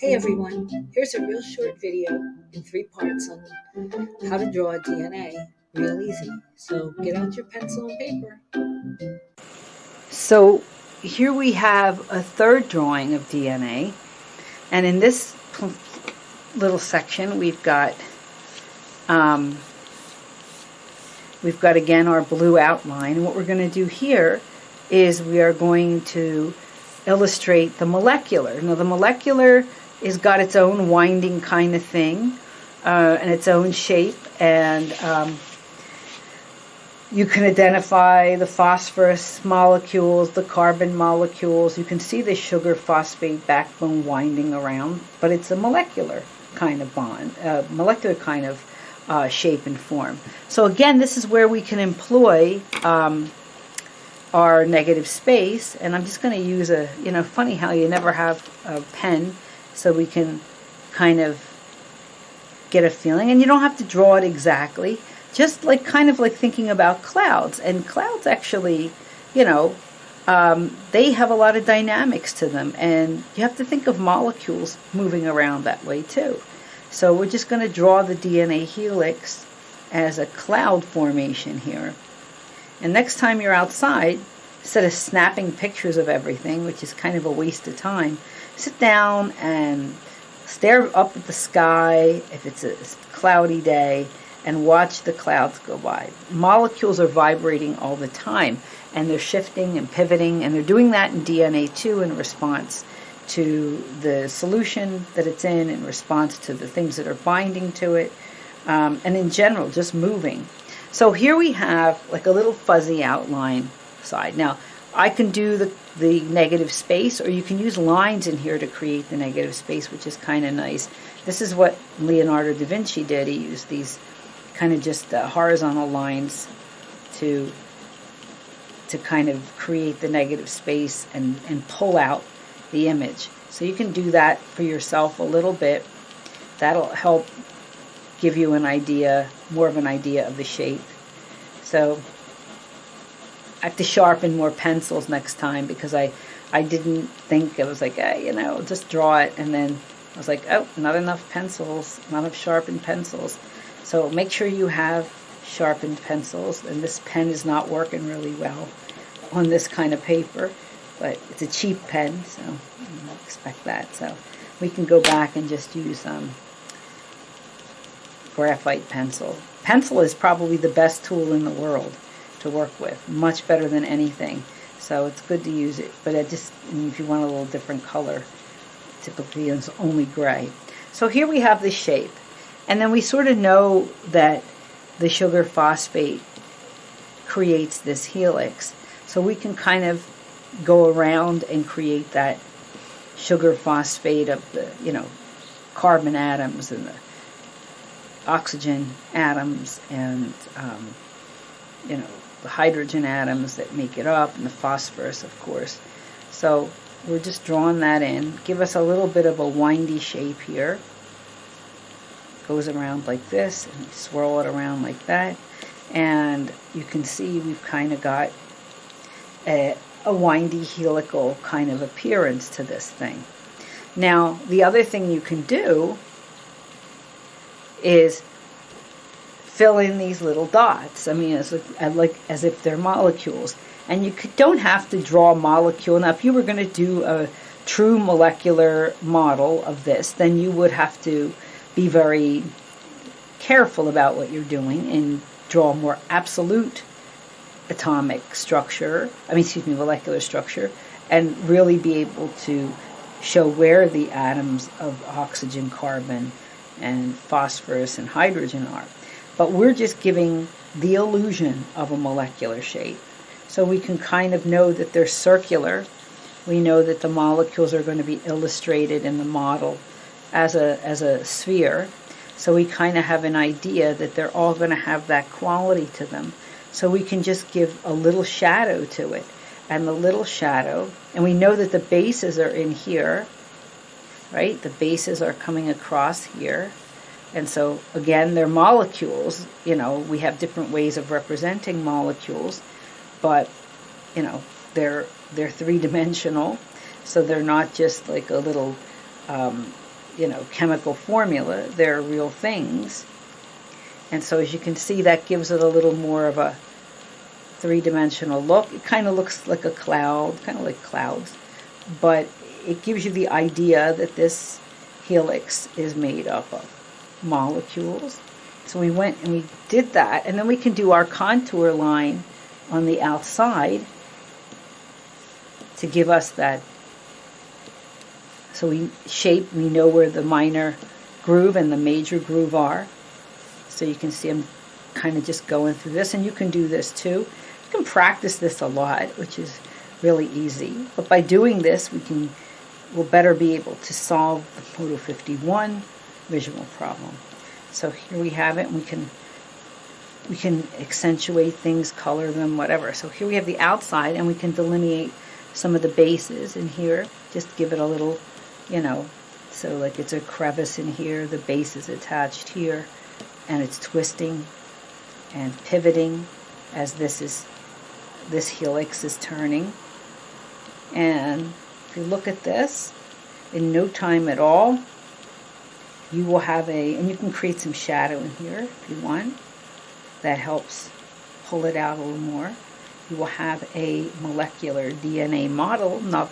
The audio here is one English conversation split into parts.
Hey everyone, here's a real short video in 3 parts on how to draw DNA real easy. So get out your pencil and paper. So here we have a third drawing of DNA, and in this little section we've got again our blue outline, and what we're going to do here is we are going to illustrate the molecular. Now the molecular is got its own winding kind of thing and its own shape, and you can identify the phosphorus molecules, the carbon molecules. You can see the sugar phosphate backbone winding around, but it's a molecular kind of bond, molecular kind of shape and form. So again, this is where we can employ our negative space, and I'm just going to use funny how you never have a pen, so we can kind of get a feeling, and you don't have to draw it exactly. Just kind of like thinking about clouds. And clouds actually, they have a lot of dynamics to them. And you have to think of molecules moving around that way too. So we're just going to draw the DNA helix as a cloud formation here. And next time you're outside, instead of snapping pictures of everything, which is kind of a waste of time, sit down and stare up at the sky if it's a cloudy day, and watch the clouds go by. Molecules are vibrating all the time, and they're shifting and pivoting, and they're doing that in DNA too in response to the solution that it's in response to the things that are binding to it, and in general, just moving. So here we have like a little fuzzy outline side. Now, I can do the negative space, or you can use lines in here to create the negative space, which is kind of nice. This is what Leonardo da Vinci did. He used these kind of just horizontal lines to kind of create the negative space and pull out the image. So you can do that for yourself a little bit. That'll help give you an idea, more of an idea of the shape. So I have to sharpen more pencils next time, because I didn't think, I was like, just draw it, and then I was like, oh, not enough pencils, not enough sharpened pencils. So make sure you have sharpened pencils, and this pen is not working really well on this kind of paper, but it's a cheap pen, so I don't expect that. So we can go back and just use graphite pencil. Pencil is probably the best tool in the world to work with, much better than anything. So it's good to use it, but if you want a little different color, typically it's only gray. So here we have the shape. And then we sort of know that the sugar phosphate creates this helix. So we can kind of go around and create that sugar phosphate of the, carbon atoms and the oxygen atoms and, the hydrogen atoms that make it up, and the phosphorus, of course. So we're just drawing that in. Give us a little bit of a windy shape here. Goes around like this, and you swirl it around like that, and you can see we've kind of got a windy helical kind of appearance to this thing. Now the other thing you can do is fill in these little dots. I mean, as if they're molecules, and you don't have to draw a molecule. Now if you were going to do a true molecular model of this, then you would have to be very careful about what you're doing and draw a more absolute molecular structure, and really be able to show where the atoms of oxygen, carbon, and phosphorus and hydrogen are. But we're just giving the illusion of a molecular shape. So we can kind of know that they're circular. We know that the molecules are going to be illustrated in the model as a sphere, so we kind of have an idea that they're all going to have that quality to them. So we can just give a little shadow to it, and the little shadow, and we know that the bases are in here, right? The bases are coming across here, and so again, they're molecules. We have different ways of representing molecules, but they're three-dimensional, so they're not just like a little chemical formula. They're real things. And so as you can see, that gives it a little more of a three-dimensional look. It kind of looks like a cloud, kind of like clouds, but it gives you the idea that this helix is made up of molecules. So we went and we did that, and then we can do our contour line on the outside to give us that. So we know where the minor groove and the major groove are. So you can see I'm kind of just going through this, and you can do this too. You can practice this a lot, which is really easy. But by doing this, we'll better be able to solve the Photo 51 visual problem. So here we have it. We can accentuate things, color them, whatever. So here we have the outside, and we can delineate some of the bases in here. Just give it a little, so like it's a crevice in here. The base is attached here, and it's twisting and pivoting as this helix is turning. And if you look at this, in no time at all, you will have and you can create some shadow in here if you want. That helps pull it out a little more. You will have a molecular DNA model, not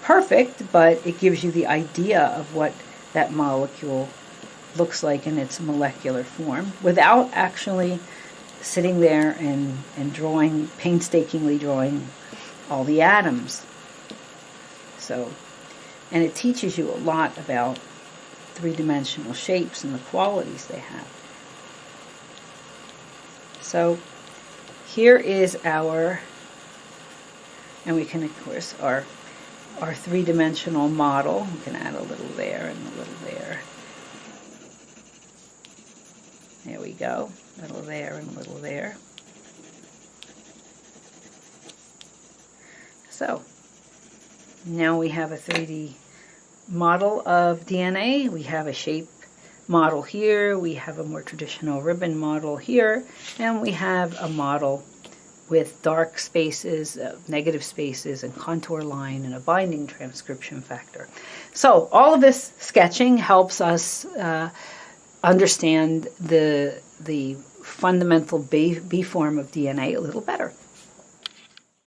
perfect, but it gives you the idea of what that molecule looks like in its molecular form without actually sitting there and painstakingly drawing all the atoms. So, and it teaches you a lot about three-dimensional shapes and the qualities they have. So here is and we can, of course, our three-dimensional model. We can add a little there and a little there. There we go. A little there and a little there. So now we have a 3D model of DNA. We have a shape model here. We have a more traditional ribbon model here. And we have a model with dark spaces, negative spaces, and contour line, and a binding transcription factor. So all of this sketching helps us understand the fundamental B form of DNA a little better.